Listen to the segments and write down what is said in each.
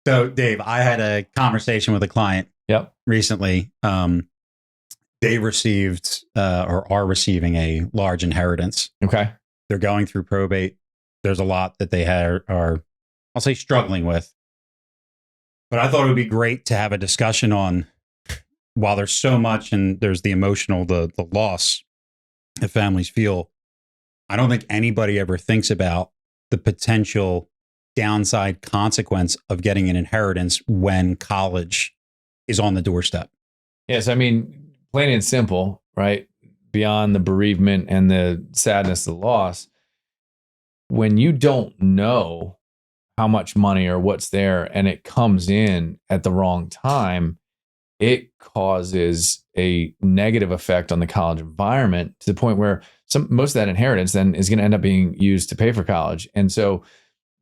So, Dave, I had a conversation with a client Yep. recently. They received or are receiving a large inheritance. Okay. They're going through probate. There's a lot that they are, I'll say, struggling with. But I thought it would be great to have a discussion on, while there's so much and there's the emotional, the loss that families feel. I don't think anybody ever thinks about the potential downside consequence of getting an inheritance when college is on the doorstep. Yes. I mean, plain and simple, right? Beyond the bereavement and the sadness of the loss, when you don't know how much money or what's there and it comes in at the wrong time, it causes a negative effect on the college environment to the point where most of that inheritance then is going to end up being used to pay for college. And so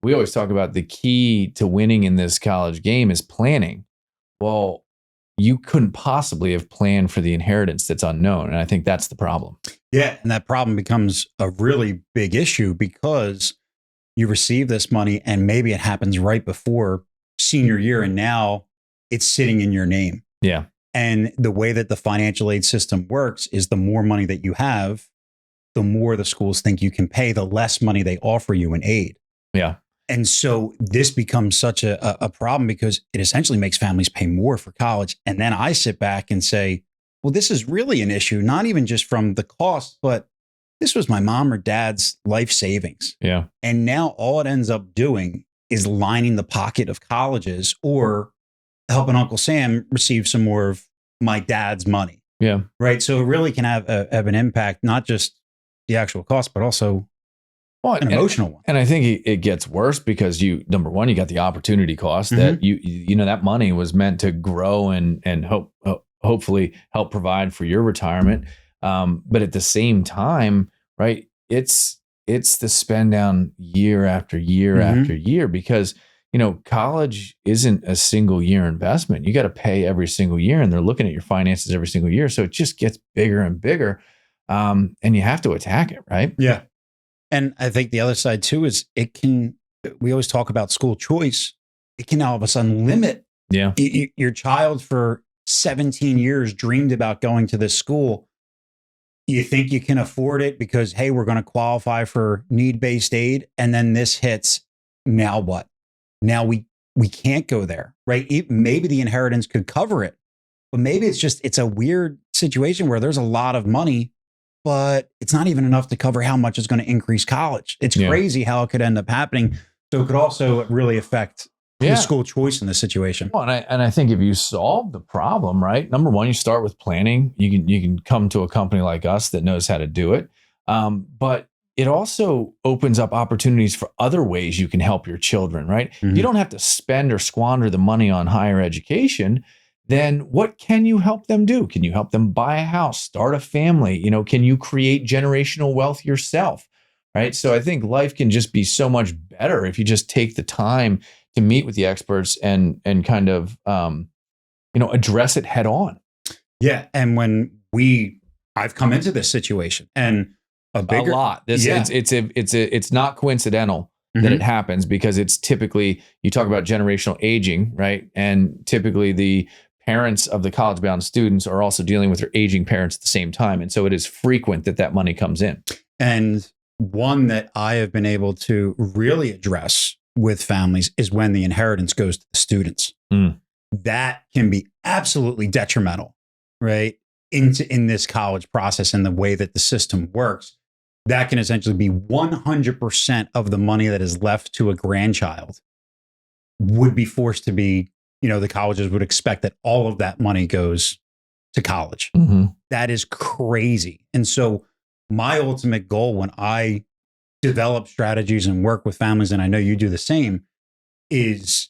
we always talk about the key to winning in this college game is planning. Well, you couldn't possibly have planned for the inheritance that's unknown. And I think that's the problem. Yeah. And that problem becomes a really big issue because you receive this money and maybe it happens right before senior year and now it's sitting in your name. Yeah. And the way that the financial aid system works is the more money that you have, the more the schools think you can pay, the less money they offer you in aid. Yeah. And so this becomes such a problem because it essentially makes families pay more for college. And then I sit back and say, well, this is really an issue, not even just from the cost, but this was my mom or dad's life savings. Yeah. And now all it ends up doing is lining the pocket of colleges or helping Uncle Sam receive some more of my dad's money. Yeah. Right. So it really can have an impact, not just the actual cost, but also an emotional one. And I think it gets worse because number one, you got the opportunity cost that that money was meant to grow and hopefully help provide for your retirement. But at the same time, right, it's the spend down year after year after year because, college isn't a single year investment. You got to pay every single year and they're looking at your finances every single year. So it just gets bigger and bigger. And you have to attack it, right? Yeah. And I think the other side too is we always talk about school choice. It can all of a sudden limit your child for 17 years dreamed about going to this school. You think you can afford it because, hey, we're going to qualify for need-based aid. And then this hits. Now what? Now we can't go there, right? Maybe the inheritance could cover it, but maybe it's a weird situation where there's a lot of money, but it's not even enough to cover how much is going to increase college. It's crazy how it could end up happening. So it could also really affect the school choice in this situation. Well, and I think if you solve the problem, right? Number one, you start with planning. You can come to a company like us that knows how to do it. But it also opens up opportunities for other ways you can help your children, right? You don't have to spend or squander the money on higher education. Then what can you help them do? Can you help them buy a house, start a family? Can you create generational wealth yourself? Right. So I think life can just be so much better if you just take the time to meet with the experts and kind of, address it head on. Yeah. And when I've come into this situation and a lot. It's not coincidental that it happens because it's typically, you talk about generational aging, right? And typically the parents of the college-bound students are also dealing with their aging parents at the same time. And so it is frequent that money comes in. And one that I have been able to really address with families is when the inheritance goes to the students. That can be absolutely detrimental, right? In this college process and the way that the system works. That can essentially be 100% of the money that is left to a grandchild would be forced to be, the colleges would expect that all of that money goes to college. That is crazy. And so my ultimate goal when I develop strategies and work with families, and I know you do the same, is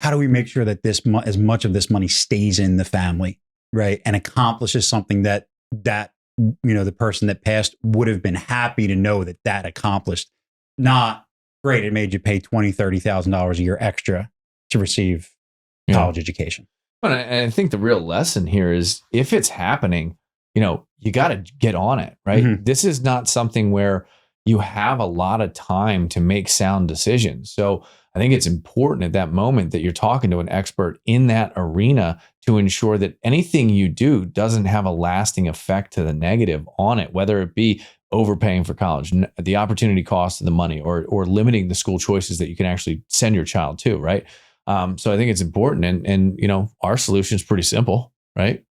how do we make sure that as much of this money stays in the family, right? And accomplishes something that the person that passed would have been happy to know that accomplished. Not great. It made you pay $20,000, $30,000 a year extra to receive college education. But I think the real lesson here is if it's happening, you got to get on it, right? This is not something where you have a lot of time to make sound decisions. So I think it's important at that moment that you're talking to an expert in that arena to ensure that anything you do doesn't have a lasting effect to the negative on it, whether it be overpaying for college, the opportunity cost of the money, or limiting the school choices that you can actually send your child to, right? So I think it's important. And you know, our solution is pretty simple, right?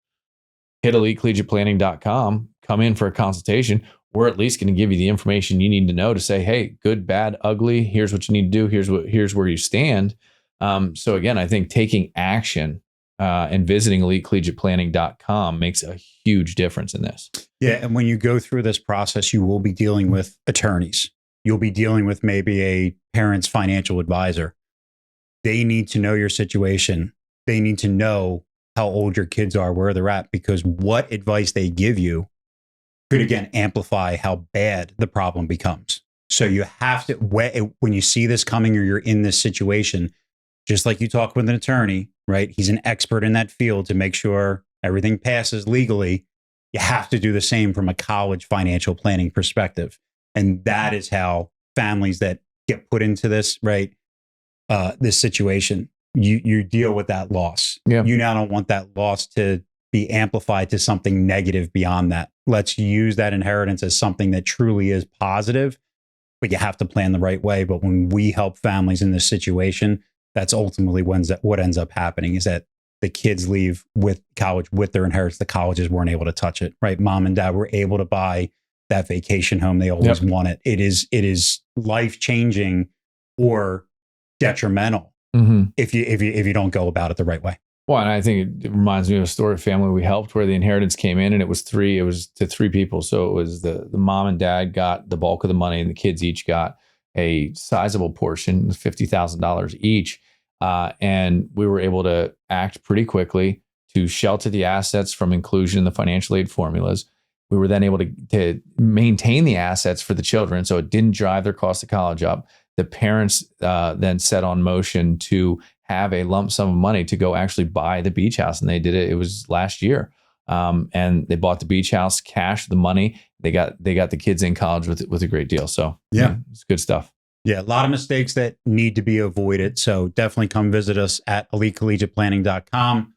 Hit elitecollegiateplanning.com, come in for a consultation. We're at least going to give you the information you need to know to say, hey, good, bad, ugly, here's what you need to do. Here's where you stand. So again, I think taking action and visiting elitecollegiateplanning.com makes a huge difference in this. Yeah. And when you go through this process, you will be dealing with attorneys. You'll be dealing with maybe a parent's financial advisor. They need to know your situation. They need to know how old your kids are, where they're at, because what advice they give you could again amplify how bad the problem becomes. So you have to, when you see this coming or you're in this situation, just like you talk with an attorney, right? He's an expert in that field to make sure everything passes legally. You have to do the same from a college financial planning perspective. And that is how families that get put into this, right? This situation, you deal with that loss. Yeah. You now don't want that loss to be amplified to something negative beyond that. Let's use that inheritance as something that truly is positive, but you have to plan the right way. But when we help families in this situation, that's ultimately what ends up happening, is that the kids leave with college with their inheritance. The colleges weren't able to touch it, right? Mom and dad were able to buy that vacation home they always wanted. It is life-changing or detrimental if you don't go about it the right way. Well, and I think it reminds me of a story of a family we helped where the inheritance came in, and it was to three people. So it was the mom and dad got the bulk of the money, and the kids each got a sizable portion, $50,000 each. And we were able to act pretty quickly to shelter the assets from inclusion in the financial aid formulas. We were then able to maintain the assets for the children, so it didn't drive their cost of college up. The parents then set on motion to have a lump sum of money to go actually buy the beach house. And they did it. It was last year. And they bought the beach house, cashed the money. They got the kids in college with a great deal. So yeah, it's good stuff. Yeah. A lot of mistakes that need to be avoided. So definitely come visit us at elitecollegiateplanning.com.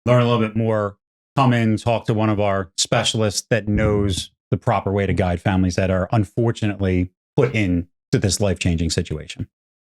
Learn a little bit more. Come in, talk to one of our specialists that knows the proper way to guide families that are unfortunately put into this life-changing situation.